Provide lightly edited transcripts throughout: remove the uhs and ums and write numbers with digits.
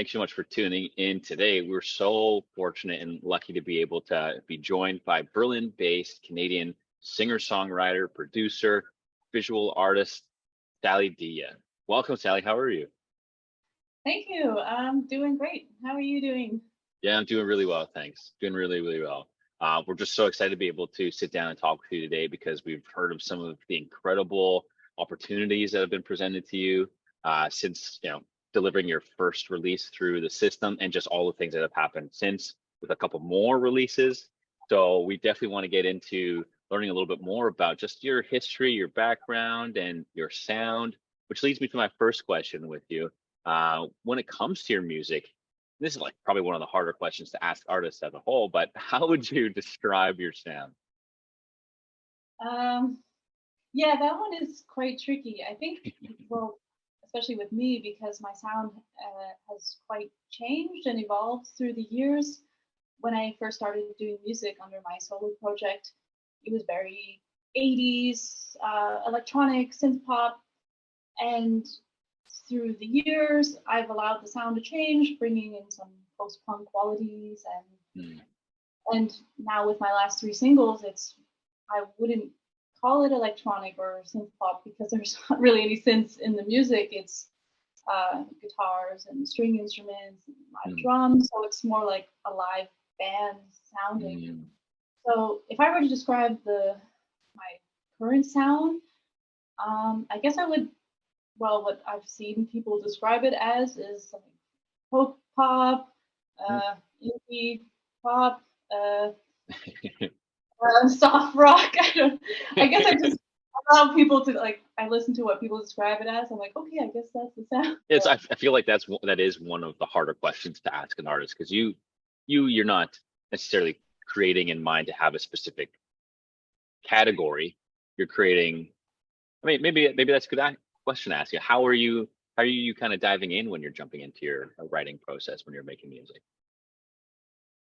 Thanks so much for tuning in today. We're so fortunate and lucky to be able to be joined by Berlin-based Canadian singer-songwriter, producer, visual artist, Sally Dige. Welcome, Sally. How are you? Thank you. I'm doing great. How are you doing? Yeah, I'm doing really well, thanks. Doing really, really well. We're just so excited to be able to sit down and talk with you today because we've heard of some of the incredible opportunities that have been presented to you since delivering your first release through the system, and just all the things that have happened since, with a couple more releases. So we definitely want to get into learning a little bit more about just your history, your background, and your sound, which leads me to my first question with you. When it comes to your music, this is like probably one of the harder questions to ask artists as a whole, but how would you describe your sound? Um, yeah, that one is quite tricky. I think, well, especially with me, because my sound has quite changed and evolved through the years. When I first started doing music under my solo project, it was very 80s, electronic, synth pop, and through the years, I've allowed the sound to change, bringing in some post-punk qualities, Mm, and now with my last three singles, I wouldn't call it electronic or synth pop because there's not really any synths in the music. It's guitars and string instruments, and live mm, drums, so it's more like a live band sounding. mm. So if I were to describe my current sound, I guess I would, well, what I've seen people describe it as is like folk pop, Mm. indie pop, uh, soft rock. I guess I just allow people to like. I listen to what people describe it as. I'm like, okay, I guess that's the sound. It's I feel like that is one of the harder questions to ask an artist, because you're not necessarily creating in mind to have a specific category. You're creating. I mean, maybe that's a good question to ask you. How are you kind of diving in when you're jumping into your writing process when you're making music?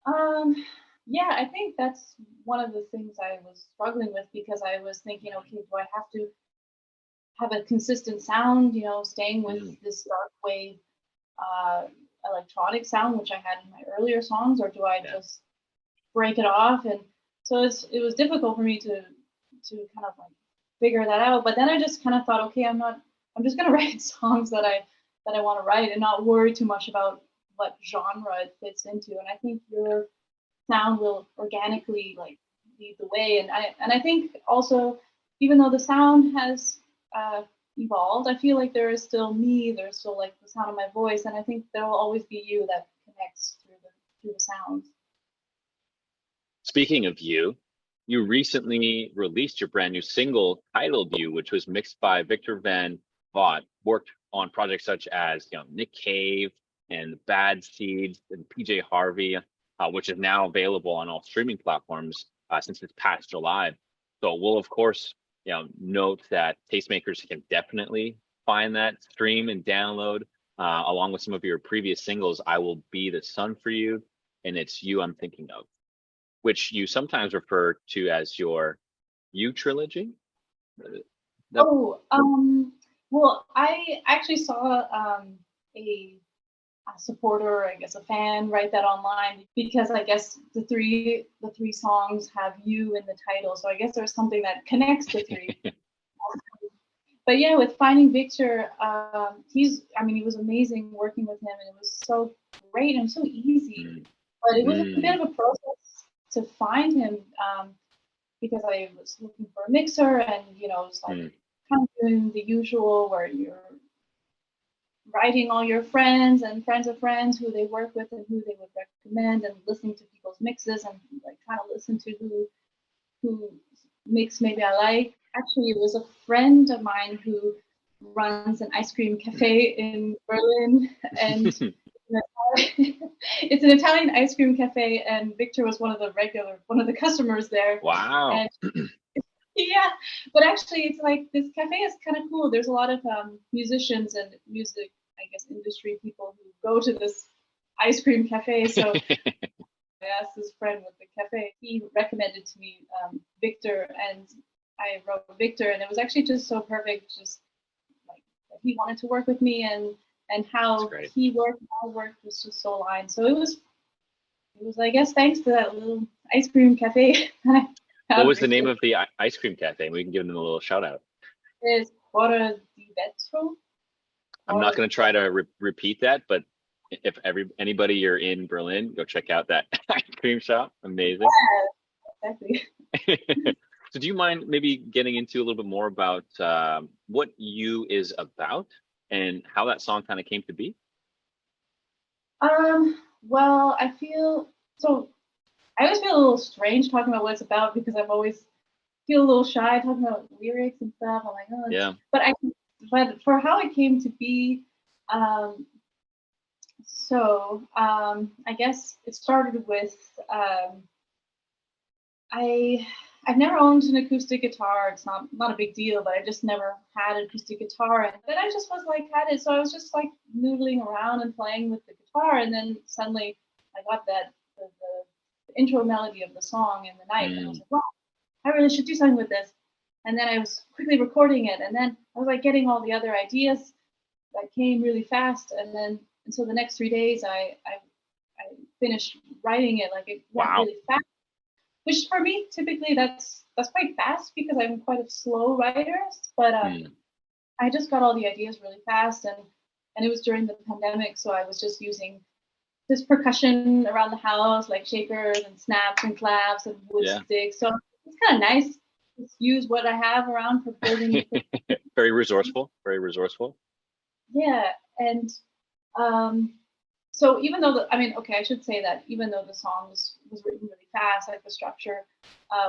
Um, yeah, I think that's one of the things I was struggling with because I was thinking, okay, do I have to have a consistent sound, staying with Mm, this dark wave uh, electronic sound, which I had in my earlier songs, or do I yeah. just break it off? And so it was difficult for me to kind of like figure that out. But then I just kind of thought, okay, I'm just gonna write songs that I want to write and not worry too much about what genre it fits into. And I think your sound will organically like lead the way. And I think also, even though the sound has uh, evolved, I feel like there is still me. There's still like the sound of my voice, and I think there will always be you that connects through the sounds. Speaking of you, you recently released your brand new single titled "You," which was mixed by Victor Van Vogt. Worked on projects such as Nick Cave and Bad Seeds and PJ Harvey, which is now available on all streaming platforms since this past July. So we'll of course note that tastemakers can definitely find that, stream and download along with some of your previous singles. "I Will Be the Sun for You" and "It's You I'm Thinking Of," which you sometimes refer to as your "You" trilogy. Uh, That, Oh, well, I actually saw a, a supporter, I guess a fan, write that online because I guess the three songs have you in the title, so I guess there's something that connects the three. But yeah, with finding Victor, I mean, he was amazing working with him, and it was so great and so easy. mm, But it was a mm, bit of a process to find him because I was looking for a mixer, and it's like mm, kind of doing the usual where you're writing all your friends and friends of friends who they work with and who they would recommend, and listening to people's mixes and like trying to listen to who mix maybe I like. Actually, it was a friend of mine who runs an ice cream cafe in Berlin, and it's an Italian ice cream cafe, and Victor was one of the customers there. wow. And yeah, but actually, it's like this cafe is kind of cool. There's a lot of musicians and music, I guess, industry people who go to this ice cream cafe. So I asked this friend with the cafe. He recommended to me Victor, and I wrote Victor, and it was actually just so perfect. Just like he wanted to work with me, and That's how great. he worked and I worked was just so aligned. So it was I guess thanks to that little ice cream cafe that I What found was the name Victor. of the ice cream cafe? We can give them a little shout out. It's Fora di Vetro. I'm Fora not going di to try Vetro. to anybody you're in Berlin, go check out that ice cream shop. Amazing. Yeah, exactly. So, do you mind maybe getting into a little bit more about what you is about and how that song kind of came to be? Well, I feel so. I always feel a little strange talking about what it's about because I've always feel a little shy talking about lyrics and stuff. I'm like, oh, Yeah. but for how it came to be, um, I guess it started with I I've never owned an acoustic guitar. It's not a big deal, but I just never had an acoustic guitar. And then I just was like had it, so I was just like noodling around and playing with the guitar, and then suddenly I got the intro melody of the song in the night, and I was Mm. like, wow, I really should do something with this. And then I was quickly recording it, and then I was like getting all the other ideas that came really fast, and so the next 3 days I finished writing it. Like it went Wow. really fast, which for me typically that's quite fast because I'm quite a slow writer. But Mm. I just got all the ideas really fast, and it was during the pandemic, so I was just using this percussion around the house, like shakers and snaps and claps and wood Yeah. sticks. So it's kind of nice to use what I have around for building equipment. Very resourceful. Very resourceful. Yeah, and um, so even though I mean, okay, I should say that even though the song was written really fast, like the structure,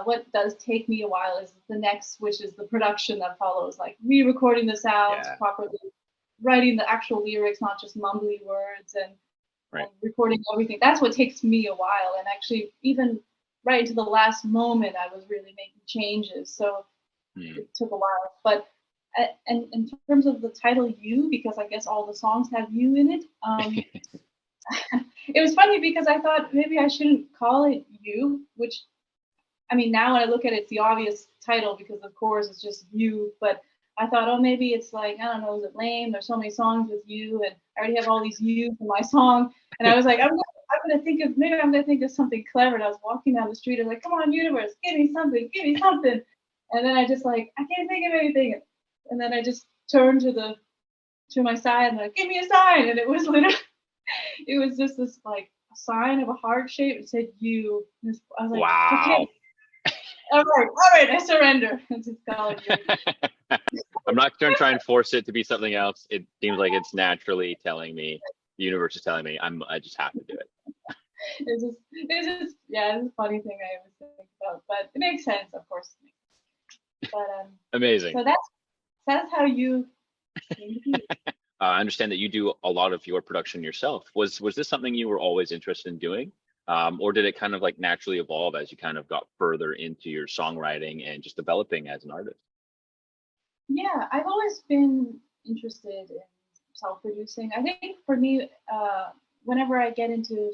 what does take me a while is the next, which is the production that follows, like re-recording the sounds Yeah. properly, writing the actual lyrics, not just mumbly words, and Right. recording everything. That's what takes me a while. And actually, even right to the last moment, I was really making changes. So Mm. it took a while. But and in terms of the title "You," because I guess all the songs have "you" in it. It was funny because I thought maybe I shouldn't call it "You," which I mean, now when I look at it, it's the obvious title because of course it's just you. But I thought, oh, maybe it's like, I don't know, is it lame? There's so many songs with you, and I already have all these yous in my song. And I was like, I'm gonna think of something clever. And I was walking down the street, I was like, come on, universe, give me something, give me something. And then I just like, I can't think of anything. And then I just turned to my side and like, give me a sign. And it was literally, it was just this like a sign of a heart shape. It said you. I was like, okay, Wow. all right, I surrender. It's just call it you. I'm not going to try and force it to be something else. It seems like it's naturally telling me, the universe is telling me, I just have to do it. Yeah, it's a funny thing I always think about, but it makes sense, of course. But Amazing. so that's how you came to be. I understand that you do a lot of your production yourself. Was this something you were always interested in doing? Or did it kind of like naturally evolve as you kind of got further into your songwriting and just developing as an artist? Yeah, I've always been interested in self-producing. I think for me, whenever I get into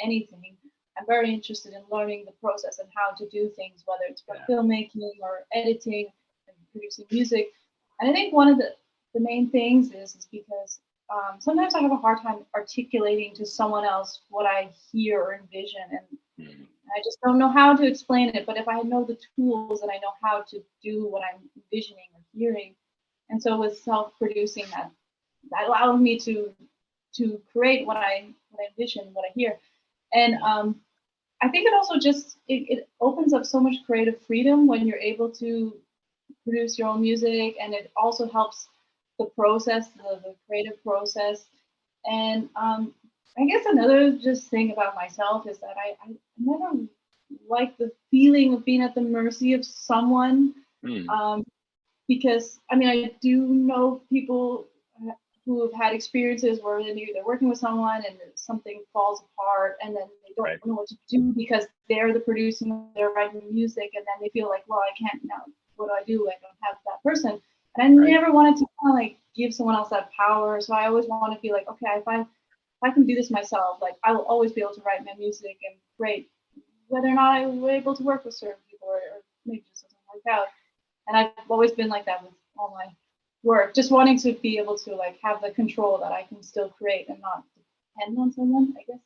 anything, I'm very interested in learning the process and how to do things, whether it's for Yeah. filmmaking or editing and producing music. And I think one of the main things is because sometimes I have a hard time articulating to someone else what I hear or envision, and Mm. I just don't know how to explain it. But if I know the tools and I know how to do what I'm envisioning or hearing, and so with self-producing, that allows me to create what I envision, what I hear, and Yeah. I think it also just it opens up so much creative freedom when you're able to produce your own music, and it also helps the process, the creative process. And I guess another just thing about myself is that I never like the feeling of being at the mercy of someone, Mm. um, because I mean I do know people who have had experiences where they're working with someone and something falls apart, and then they don't Right. know what to do because they're the producer, they're writing the music, and then they feel like, well, I can't now. What do I do? I don't have that person. And I Right. never wanted to kind of like give someone else that power. So I always want to be like, okay, if I can do this myself, like I will always be able to write my music and create, whether or not I was able to work with certain people or maybe it just doesn't work out. And I've always been like that with all my work. Just wanting to be able to like have the control that I can still create and not depend on someone, I guess.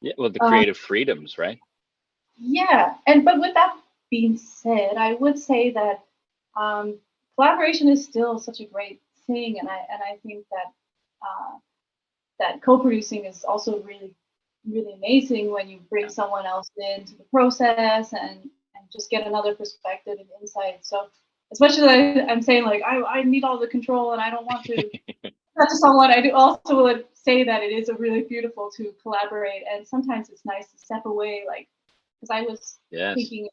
Yeah, well, the Um, creative freedoms, right? yeah, and but with that being said, I would say that um, collaboration is still such a great thing, and I think that that co-producing is also really amazing when you bring Yeah. someone else into the process and just get another perspective and insight. So especially I'm saying like I need all the control and I don't want to that to someone. I do also would say that it is a really beautiful to collaborate, and sometimes it's nice to step away, like because I was Yes. thinking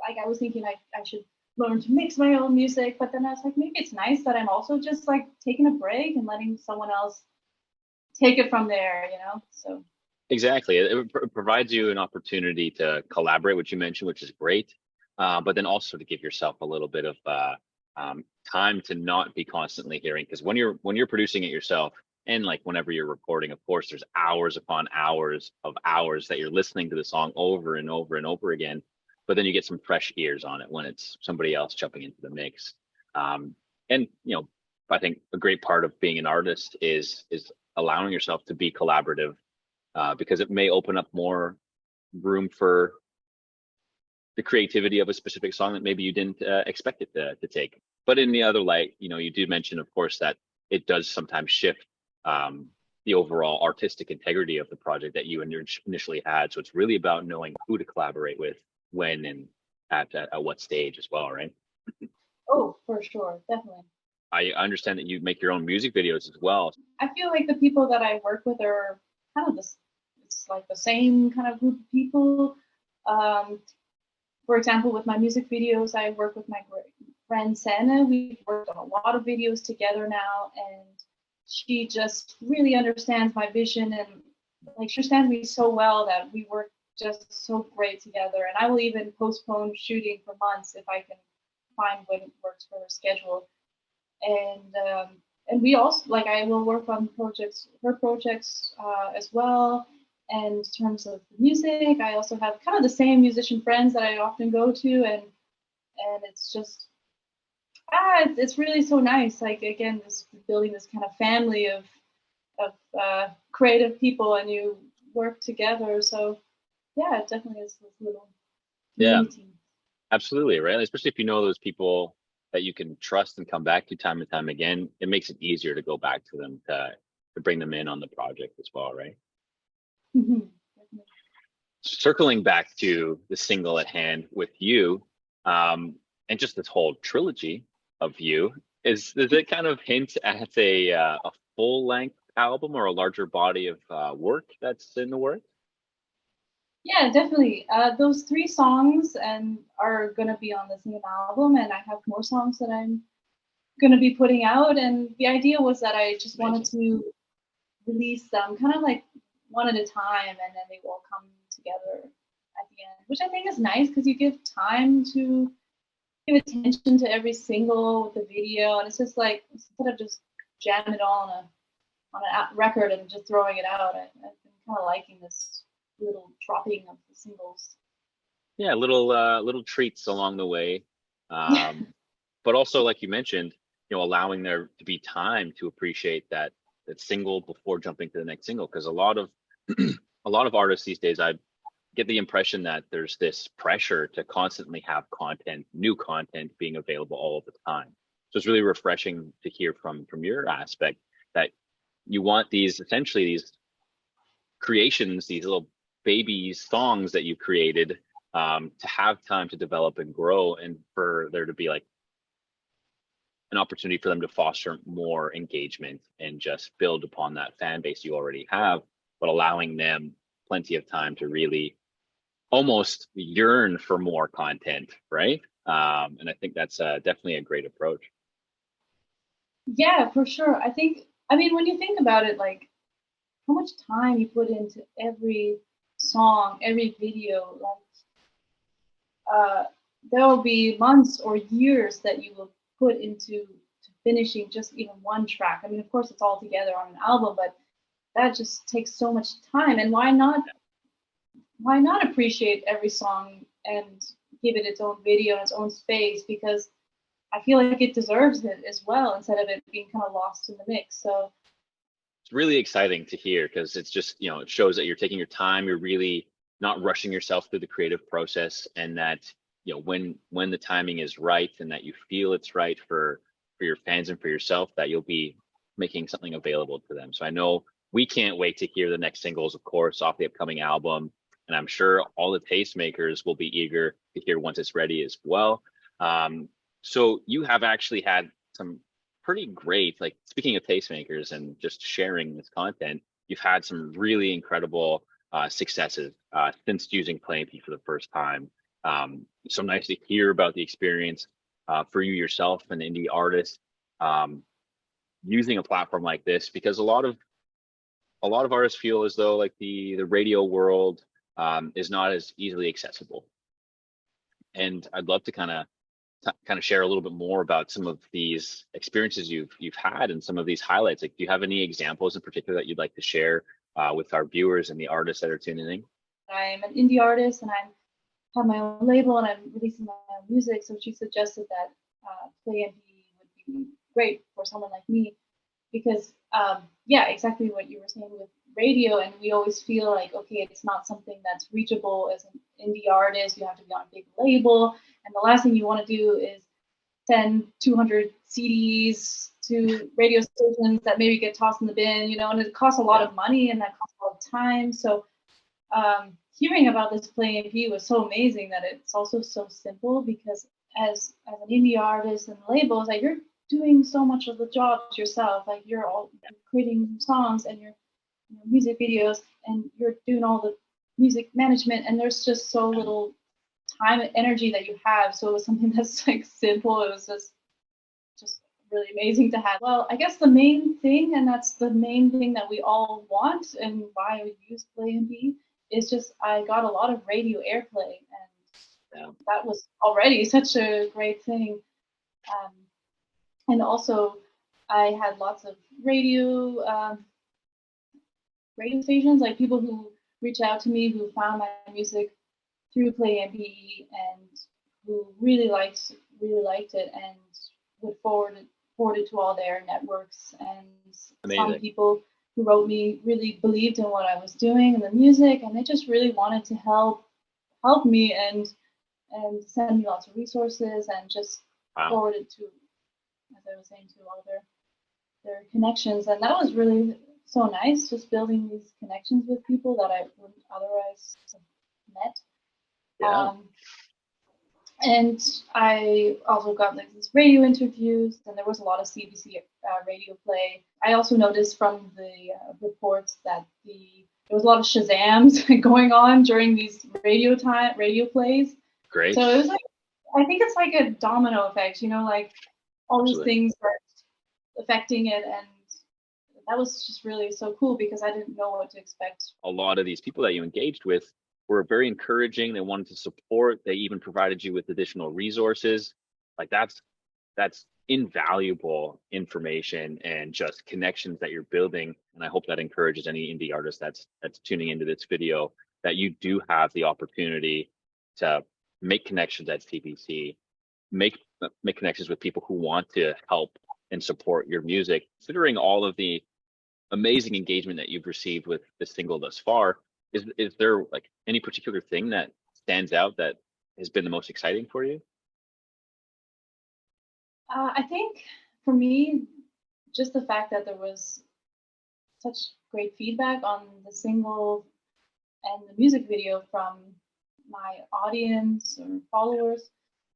I was thinking I should learn to mix my own music, but then I was like maybe it's nice that I'm also just like taking a break and letting someone else take it from there, you know? So, Exactly. It provides you an opportunity to collaborate, which you mentioned, which is great. But then also to give yourself a little bit of time to not be constantly hearing, because when you're producing it yourself, and like whenever you're recording, of course, there's hours upon hours of hours that you're listening to the song over and over and over again. But then you get some fresh ears on it when it's somebody else jumping into the mix. Um, and I think a great part of being an artist is allowing yourself to be collaborative, because it may open up more room for the creativity of a specific song that maybe you didn't expect it to take. But in the other light, you did mention, of course, that it does sometimes shift um, the overall artistic integrity of the project that you initially had. So it's really about knowing who to collaborate with, when, and at what stage as well, right? oh, for sure, definitely. I understand that you make your own music videos as well. I feel like the people that I work with are kind of this, it's like the same kind of group of people. Um, for example, with my music videos, I work with my friend Sana. We've worked on a lot of videos together now, and she just really understands my vision and like she understands me so well that we work just so great together. And I will even postpone shooting for months if I can find when it works for her schedule. And we also like I will work on her projects as well. And in terms of the music, I also have kind of the same musician friends that I often go to, and it's just it's really so nice. Like again, this building this kind of family of creative people, and you work together. So yeah, it definitely is this little Yeah, community. absolutely, right? Especially if you know those people that you can trust and come back to time and time again, it makes it easier to go back to them to bring them in on the project as well, right? Mhm. Circling back to the single at hand with you, um, and just this whole trilogy of you, does it kind of hint at a full length album or a larger body of work that's in the works? Yeah, definitely. Those three songs and are gonna be on the same album, and I have more songs that I'm gonna be putting out. And the idea was that I just wanted Amazing. to release them kind of like one at a time, and then they will come together at the end, which I think is nice because you give time to give attention to every single with the video, and it's just like instead of just jamming it all on a record and just throwing it out, I've been kind of liking this little dropping of the singles. Yeah, little treats along the way, um, but also like you mentioned, allowing there to be time to appreciate that single before jumping to the next single. Because a lot of a lot of artists these days, I get the impression that there's this pressure to constantly have new content being available all the time. So it's really refreshing to hear from your aspect that you want these essentially these creations, these little baby songs that you created, to have time to develop and grow, and for there to be like an opportunity for them to foster more engagement and just build upon that fan base you already have, but allowing them plenty of time to really almost yearn for more content, right? And I think that's definitely a great approach. Yeah, for sure. I mean, when you think about it, like how much time you put into every song, every video, like uh, there will be months or years that you will put into to finishing just even one track. I mean, of course, it's all together on an album, but that just takes so much time. And why not appreciate every song and give it its own video and its own space? Because I feel like it deserves it as well, instead of it being kind of lost in the mix. So It's really exciting to hear because it's just, it shows that you're taking your time, you're really not rushing yourself through the creative process, and that, when the timing is right and that you feel it's right for your fans and for yourself, that you'll be making something available to them. So I know we can't wait to hear the next singles, of course, off the upcoming album. And I'm sure all the tastemakers will be eager to hear once it's ready as well. So you have actually had some pretty great, like speaking of tastemakers and just sharing this content, you've had some really incredible successes since using Play MPE for the first time. So nice to hear about the experience for you yourself, an indie artist, um, using a platform like this, because a lot of artists feel as though like the radio world is not as easily accessible. And I'd love to kind of share a little bit more about some of these experiences you've had and some of these highlights. Like, do you have any examples in particular that you'd like to share with our viewers and the artists that are tuning in? I'm an indie artist, and I have my own label, and I'm releasing my own music. So she suggested that Play MPE would be great for someone like me, because yeah, exactly what you were saying with radio. And we always feel like, okay, it's not something that's reachable as an indie artist. You have to be on a big label, and the last thing you want to do is send 200 CDs to radio stations that maybe get tossed in the bin, and it costs a lot of money, and that costs a lot of time. So hearing about this Play MPE was so amazing, that it's also so simple, because as an indie artist and labels, like, you're doing so much of the jobs yourself. Like, you're creating songs, and your music videos, and you're doing all the music management, and there's just so little time and energy that you have. So it was something that's like simple. It was just really amazing to have. Well, I guess the main thing, and that's the main thing that we all want, and why we use Play MPE, is just I got a lot of radio airplay, and that was already such a great thing. And also, I had lots of radio stations, like people who reach out to me, who found my music through Play MPE, and who really liked it, and would forward it to all their networks. And some Amazing. people who wrote me really believed in what I was doing and the music, and they just really wanted to help me, and send me lots of resources, and just Wow. forward it to, as I was saying, to all their connections. And that was really so nice, just building these connections with people that I wouldn't otherwise have met. Yeah. And I also got like these radio interviews, and there was a lot of CBC radio play. I also noticed from the reports that there was a lot of Shazams going on during these radio plays. Great. So it was like, I think it's like a domino effect, like all these Absolutely. things are affecting it. And that was just really so cool, because I didn't know what to expect. A lot of these people that you engaged with were very encouraging. They wanted to support. They even provided you with additional resources. Like, that's invaluable information and just connections that you're building. And I hope that encourages any indie artist that's tuning into this video, that you do have the opportunity to make connections at CBC, make connections with people who want to help and support your music. Considering all of the amazing engagement that you've received with this single thus far, is there like any particular thing that stands out that has been the most exciting for you? I think for me, just the fact that there was such great feedback on the single and the music video from my audience or followers,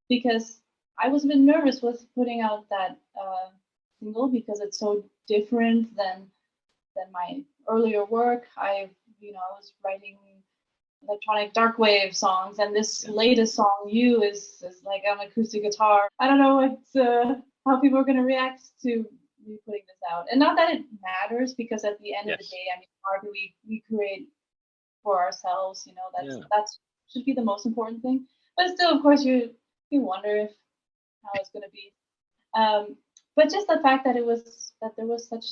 because I was a bit nervous with putting out that single, because it's so different than my earlier work. I was writing electronic dark wave songs, and this Yeah. latest song, "You," is like an acoustic guitar. I don't know how people are gonna react to me putting this out, and not that it matters, because at the end of the Yes. day, I mean, art we create for ourselves. Yeah. That's should be the most important thing. But still, of course, you wonder if how it's gonna be. Um, but just the fact that there was such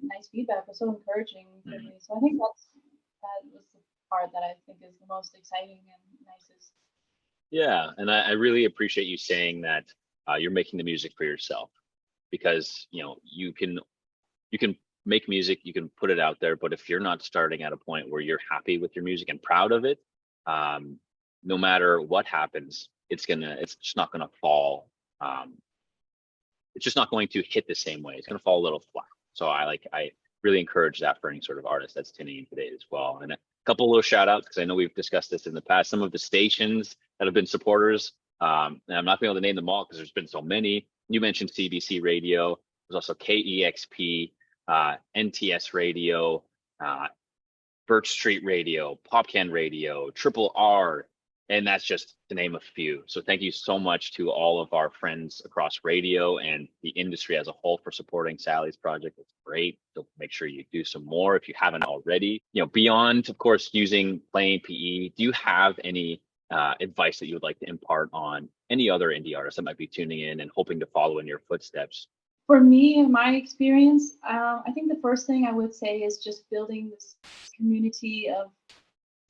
nice feedback was so encouraging for Mhm. me. So I think that was the part that I think is the most exciting and nicest. Yeah, and I really appreciate you saying that. you're making the music for yourself, because you can make music, you can put it out there, but if you're not starting at a point where you're happy with your music and proud of it, no matter what happens, it's just not gonna fall. It's just not going to hit the same way. It's going to fall a little flat. So I really encourage that for any sort of artist that's tuning in today as well. And a couple little shout outs, because I know we've discussed this in the past. Some of the stations that have been supporters, and I'm not going to be able to name them all because there's been so many. You mentioned CBC Radio. There's also KEXP, NTS Radio, Birch Street Radio, Popcan Radio, Triple R, and that's just to name a few. So thank you so much to all of our friends across radio and the industry as a whole for supporting Sally's project. It's great. So make sure you do some more if you haven't already. Beyond, of course, playing PE, do you have any advice that you would like to impart on any other indie artists that might be tuning in and hoping to follow in your footsteps? For me, in my experience, I think the first thing I would say is just building this community of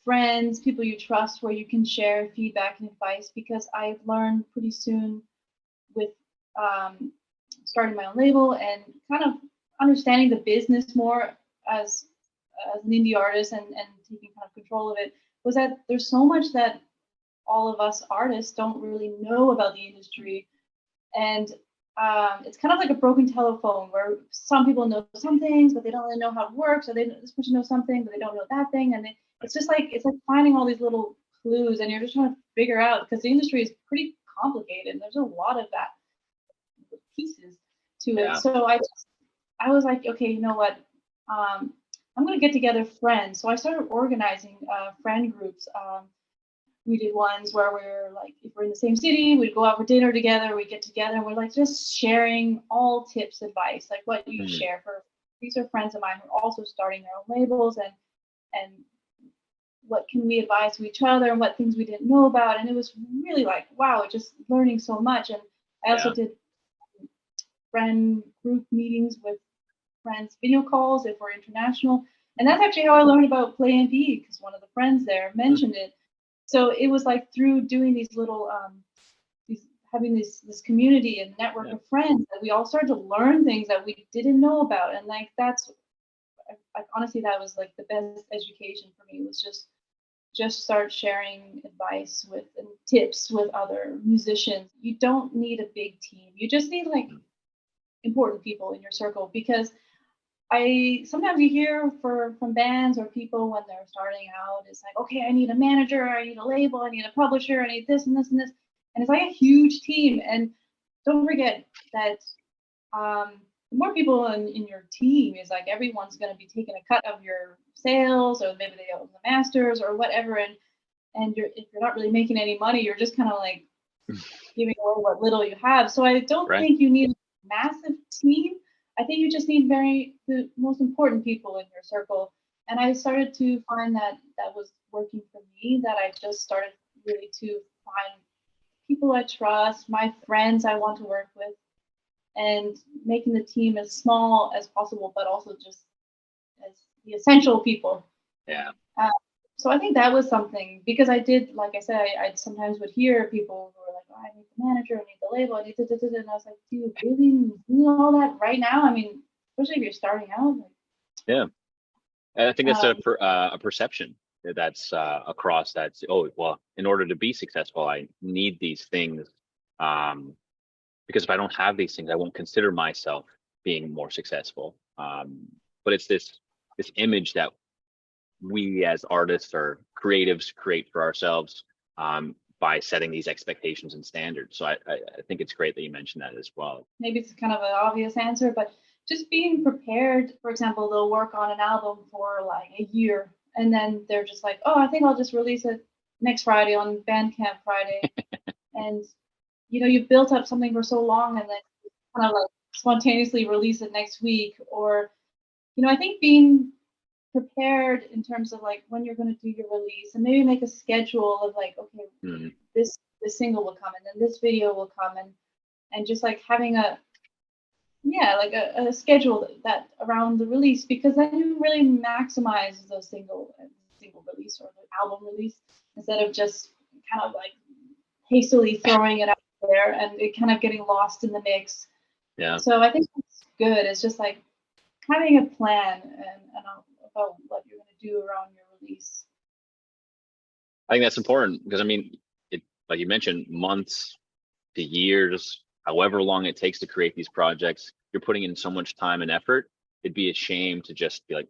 friends, people you trust, where you can share feedback and advice, because I've learned pretty soon with starting my own label and kind of understanding the business more as an indie artist and taking kind of control of it, was that there's so much that all of us artists don't really know about the industry. And it's kind of like a broken telephone, where some people know some things, but they don't really know how it works. Or this person knows something, but they don't know that thing. And it's like finding all these little clues, and you're just trying to figure out, because the industry is pretty complicated. There's a lot of that pieces to it. So I was like, okay, you know what? I'm going to get together friends. So I started organizing friend groups. We did ones where we're like, if we're in the same city, we'd go out for dinner together, we'd get together, and we're like just sharing all tips, advice, like what you share. These are friends of mine who are also starting their own labels, and what can we advise to each other, and what things we didn't know about. And it was really like, wow, just learning so much. And I also did friend group meetings with friends, video calls if we're international. And that's actually how I learned about Play MP, because one of the friends there mentioned it. So it was like through doing these little, having this community and network of friends, that we all started to learn things that we didn't know about. And like, that's, like, honestly, that was like the best education for me, was just start sharing advice and tips with other musicians. You don't need a big team. You just need like important people in your circle, because sometimes you hear from bands or people when they're starting out, it's like, okay, I need a manager, I need a label, I need a publisher, I need this and this and this. And it's like a huge team. And don't forget that the more people in your team is like, everyone's going to be taking a cut of your sales, or maybe they own the masters or whatever. And if you're not really making any money, you're just kind of like giving away what little you have. So I don't think you need a massive team. I think you just need the most important people in your circle. And I started to find that was working for me, that I just started really to find people I trust, my friends I want to work with, and making the team as small as possible, but also just as the essential people. Yeah. So I think that was something, because I did, like I said, I sometimes would hear people who were like, oh, I need the manager, I need the label, I need da, da, da, da. And I was like, do you really need all that right now? I mean, especially if you're starting out. Yeah. And I think that's a perception that's across that. Oh, well, in order to be successful, I need these things. Because if I don't have these things, I won't consider myself being more successful. But it's this image that we as artists or creatives create for ourselves by setting these expectations and standards. So I think it's great that you mentioned that as well. Maybe it's kind of an obvious answer, but just being prepared. For example, they'll work on an album for like a year, and then they're just like, oh, I think I'll just release it next Friday on Bandcamp Friday. And you've built up something for so long, and then kind of like spontaneously release it next week. Or I think being prepared in terms of like when you're going to do your release, and maybe make a schedule of like, okay, this single will come, and then this video will come, and just like having a schedule that around the release, because then you really maximize the single release or the album release, instead of just kind of like hastily throwing it out there and it kind of getting lost in the mix. Yeah. So I think it's good. It's just like having a plan and about what you're going to do around your release. I think that's important because I mean, it like you mentioned, months to years, however long it takes to create these projects, you're putting in so much time and effort. It'd be a shame to just be like,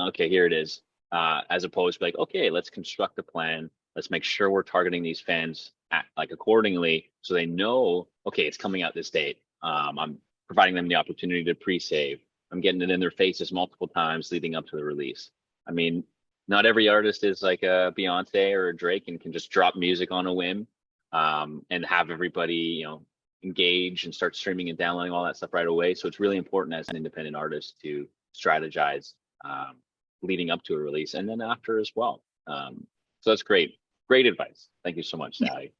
okay, here it is, as opposed to like, okay, let's construct a plan. Let's make sure we're targeting these fans like accordingly, so they know, okay, it's coming out this date. I'm providing them the opportunity to pre-save. I'm getting it in their faces multiple times leading up to the release. I mean, not every artist is like a Beyonce or a Drake and can just drop music on a whim, and have everybody, engage and start streaming and downloading all that stuff right away. So it's really important as an independent artist to strategize, leading up to a release and then after as well. So that's great. Great advice. Thank you so much, Sally.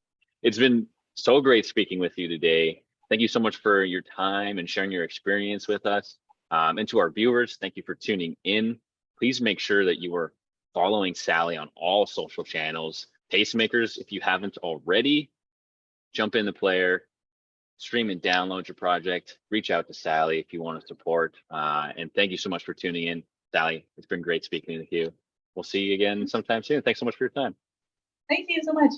It's been so great speaking with you today. Thank you so much for your time and sharing your experience with us. And to our viewers, thank you for tuning in. Please make sure that you are following Sally on all social channels. Tastemakers, if you haven't already, jump in the player, stream and download your project, reach out to Sally if you want to support. And thank you so much for tuning in. Sally, it's been great speaking with you. We'll see you again sometime soon. Thanks so much for your time. Thank you so much.